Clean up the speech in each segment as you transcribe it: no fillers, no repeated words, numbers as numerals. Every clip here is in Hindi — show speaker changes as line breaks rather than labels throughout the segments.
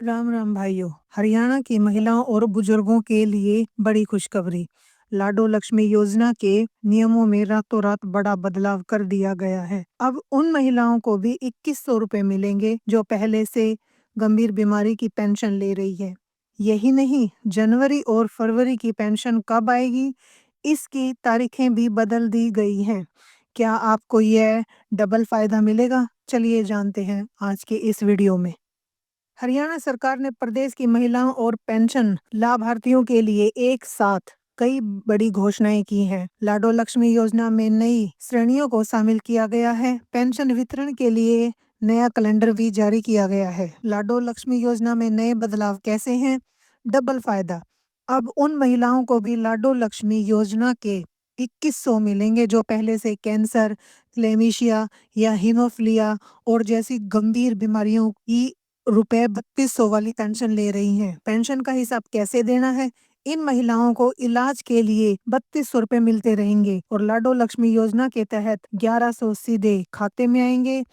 राम राम भाइयों। हरियाणा की महिलाओं और बुजुर्गों के लिए बड़ी खुशखबरी। लाडो लक्ष्मी योजना के नियमों में रातों रात बड़ा बदलाव कर दिया गया है। अब उन महिलाओं को भी 2100 रुपए मिलेंगे जो पहले से गंभीर बीमारी की पेंशन ले रही है। यही नहीं, जनवरी और फरवरी की पेंशन कब आएगी, इसकी तारीखें भी बदल दी गई हैं। क्या आपको यह डबल फायदा मिलेगा? चलिए जानते हैं आज के इस वीडियो में। हरियाणा सरकार ने प्रदेश की महिलाओं और पेंशन लाभार्थियों के लिए एक साथ कई बड़ी घोषणाएं की हैं। लाडो लक्ष्मी योजना में नई श्रेणियों को शामिल किया गया है। पेंशन वितरण के लिए नया कैलेंडर भी जारी किया गया है। लाडो लक्ष्मी योजना में नए बदलाव कैसे हैं? डबल फायदा। अब उन महिलाओं को भी लाडो लक्ष्मी योजना के 2100 मिलेंगे जो पहले से कैंसर, क्लेमिशिया या हीमोफिलिया और जैसी गंभीर बीमारियों की रुपए 3200 वाली पेंशन ले रही हैं। पेंशन का हिसाब कैसे देना है? इन महिलाओं को इलाज के लिए 3200 रुपए मिलते रहेंगे और लाडो लक्ष्मी योजना के तहत 1100 सीधे खाते में आएंगे।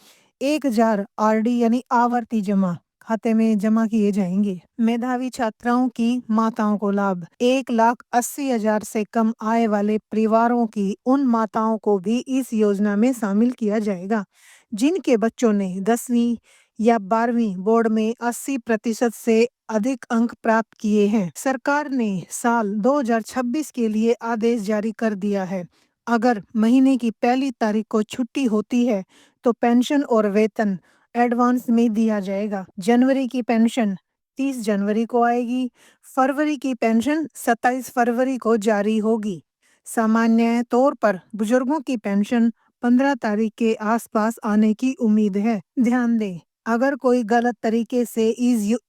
1000 आरडी यानी आवर्ती जमा खाते में जमा किए जाएंगे। मेधावी छात्राओं की माताओं को लाभ। 1,80,000 से कम आय वाले परिवारों की उन माताओं को भी इस योजना में शामिल किया जाएगा जिनके बच्चों ने 10वीं या 12वीं बोर्ड में 80% से अधिक अंक प्राप्त किए हैं। सरकार ने साल 2026 के लिए आदेश जारी कर दिया है। अगर महीने की पहली तारीख को छुट्टी होती है तो पेंशन और वेतन एडवांस में दिया जाएगा। जनवरी की पेंशन 30 जनवरी को आएगी। फरवरी की पेंशन 27 फरवरी को जारी होगी। सामान्य तौर पर बुजुर्गों की पेंशन 15 तारीख के आसपास आने की उम्मीद है। ध्यान दें, अगर कोई गलत तरीके से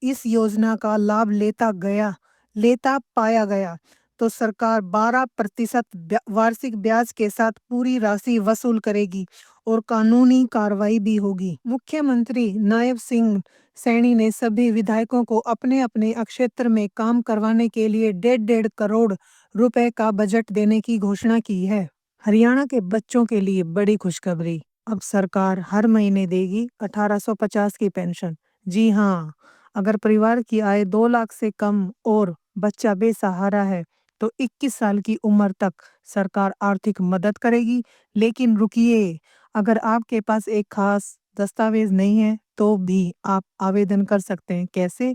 इस योजना का लाभ लेता पाया गया तो सरकार 12% वार्षिक ब्याज के साथ पूरी राशि वसूल करेगी और कानूनी कार्रवाई भी होगी। मुख्यमंत्री नायब सिंह सैनी ने सभी विधायकों को अपने अपने क्षेत्र में काम करवाने के लिए 1.5 करोड़ रुपए का बजट देने की घोषणा की है। हरियाणा के बच्चों के लिए बड़ी खुशखबरी। अब सरकार हर महीने देगी 1850 की पेंशन। जी हाँ, अगर परिवार की आय 2 लाख से कम और बच्चा बेसहारा है तो 21 साल की उम्र तक सरकार आर्थिक मदद करेगी। लेकिन रुकिए, अगर आपके पास एक खास दस्तावेज नहीं है तो भी आप आवेदन कर सकते हैं। कैसे?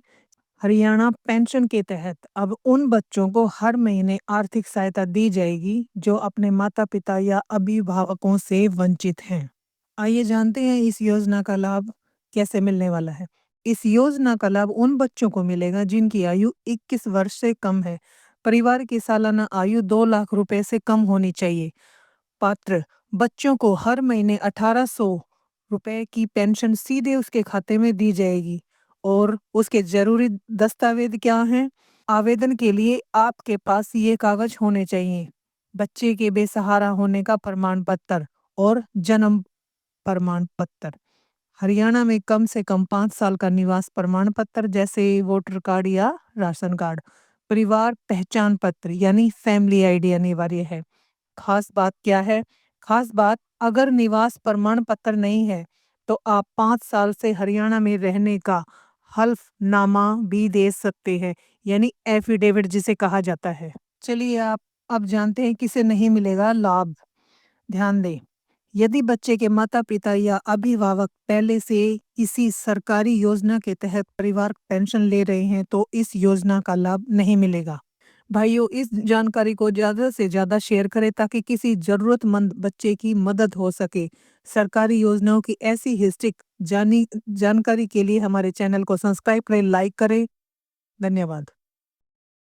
हरियाणा पेंशन के तहत अब उन बच्चों को हर महीने आर्थिक सहायता दी जाएगी जो अपने माता पिता या अभिभावकों से वंचित हैं। आइए जानते हैं इस योजना का लाभ कैसे मिलने वाला है। इस योजना का लाभ उन बच्चों को मिलेगा जिनकी आयु 21 वर्ष से कम है। परिवार की सालाना आयु 2 लाख रुपए से कम होनी चाहिए। पात्र बच्चों को हर महीने 1800 रुपए की पेंशन सीधे उसके खाते में दी जाएगी। और उसके जरूरी दस्तावेज क्या हैं? आवेदन के लिए आपके पास ये कागज होने चाहिए: बच्चे के बेसहारा होने का प्रमाण पत्र और जन्म प्रमाण पत्र। हरियाणा में कम से कम 5 साल का निवास प्रमाण पत्र जैसे वोटर कार्ड या राशन कार्ड। परिवार पहचान पत्र यानी फैमिली आईडी अनिवार्य है। खास बात क्या है? खास बात, अगर निवास प्रमाण पत्र नहीं है तो आप 5 साल से हरियाणा में रहने का हल्फनामा भी दे सकते हैं, यानी एफिडेविट जिसे कहा जाता है। चलिए आप अब जानते हैं किसे नहीं मिलेगा लाभ। ध्यान दें, यदि बच्चे के माता पिता या अभिभावक पहले से किसी सरकारी योजना के तहत परिवार पेंशन ले रहे हैं तो इस योजना का लाभ नहीं मिलेगा। भाइयों, इस जानकारी को ज्यादा से ज्यादा शेयर करें ताकि किसी जरूरतमंद बच्चे की मदद हो सके। सरकारी योजनाओं की ऐसी हिस्ट्रिक जानकारी के लिए हमारे चैनल को सब्सक्राइब करें, लाइक करें। धन्यवाद।